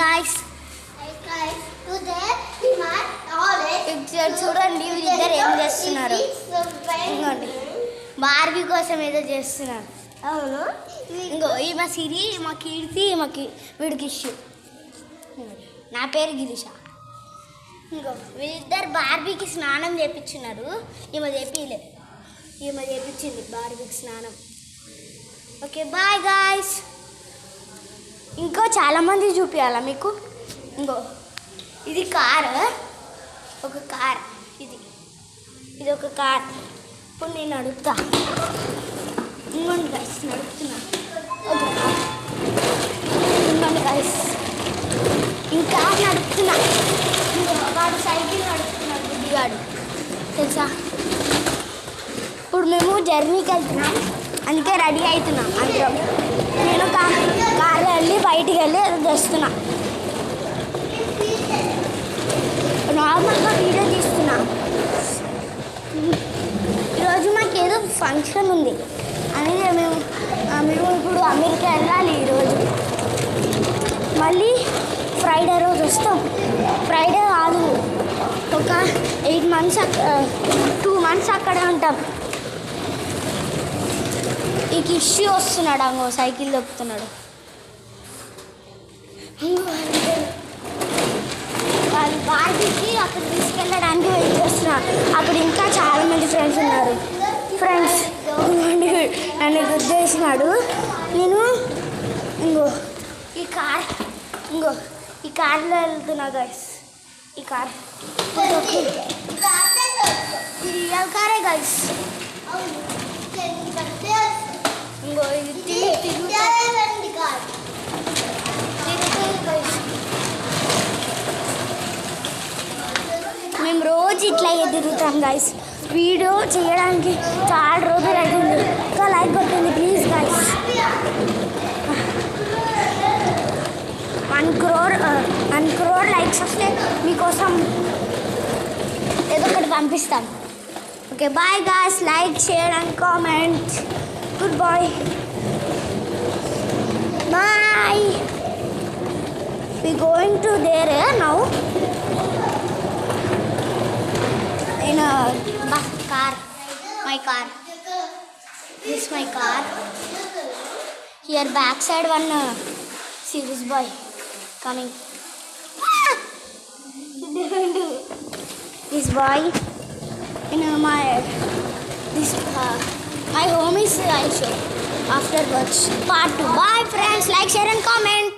guys. చూడండి వీళ్ళిద్దరు ఏం చేస్తున్నారు. బార్బీ కోసం ఏదో చేస్తున్నారు. అవును. ఇంకో మా సిరి, మా కీర్తి, వీడికి ఇష్యూ. నా పేరు గిరీష. ఇంకో వీళ్ళిద్దరు బార్బీకి స్నానం చేయించున్నారు. ఈమె చేపించింది బార్బీకి స్నానం. Okay bye guys. ఇంకో చాలామంది చూపించాలా మీకు. ఇంకో ఇది కార్, ఒక కార్. ఇది ఒక కార్. ఇప్పుడు నేను నడుపుతా. ఇంకోండి గైస్, నడుపుతున్నా. ఓకే ఇంకోండి గైస్, ఇంకా నడుపుతున్నా. వాడు సైకిల్ నడుపుతున్నాడు, బుద్ధిగాడు తెలుసా. ఇప్పుడు మేము జర్నీకి వెళ్తున్నాం, అందుకే రెడీ అవుతున్నాం అందరం. నేను కార్లో వెళ్ళి బయటికి వెళ్ళి తెస్తున్నా. నార్మల్గా వీడియో తీస్తున్నా. ఈరోజు మాకు ఏదో ఫంక్షన్ ఉంది, అందుకే మేము ఇప్పుడు అమెరికా వెళ్ళాలి ఈరోజు. మళ్ళీ ఫ్రైడే రోజు వస్తాం. ఫ్రైడే కాదు, ఒక 8 months 2 months అక్కడే ఉంటాం. ఈ ఇష్యూ వస్తున్నాడు, అంగో సైకిల్ దొక్కుతున్నాడు. వాళ్ళు బార్బీకి అక్కడ తీసుకెళ్ళడానికి వెయిట్ చేస్తున్నారు. అక్కడ ఇంకా చాలామంది ఫ్రెండ్స్ ఉన్నారు. ఫ్రెండ్స్ నన్ను గుర్తేసినాడు. నేను ఈ కార్లో వెళ్తున్నా గైస్. ఈ కార్ రియల్ కారే గైస్. ఇంకో ఇది మేము రోజు ఇట్లా తిరుగుతాం గైస్. వీడియో చేయడానికి చాలా రోజులు అవుతుంది. ఇంకా లైక్ కొట్టండి ప్లీజ్ గైస్. 1 crore లైక్స్ వస్తే మీకోసం ఏదో ఒకటి పంపిస్తాం. Okay bye guys. Like, share and comment. Goodbye. Bye. We going to there now in a bus car. My car. This is my car. Here backside one serious boy coming. This boy in my home is I show afterwards part 2. Bye friends. Like, share and comment.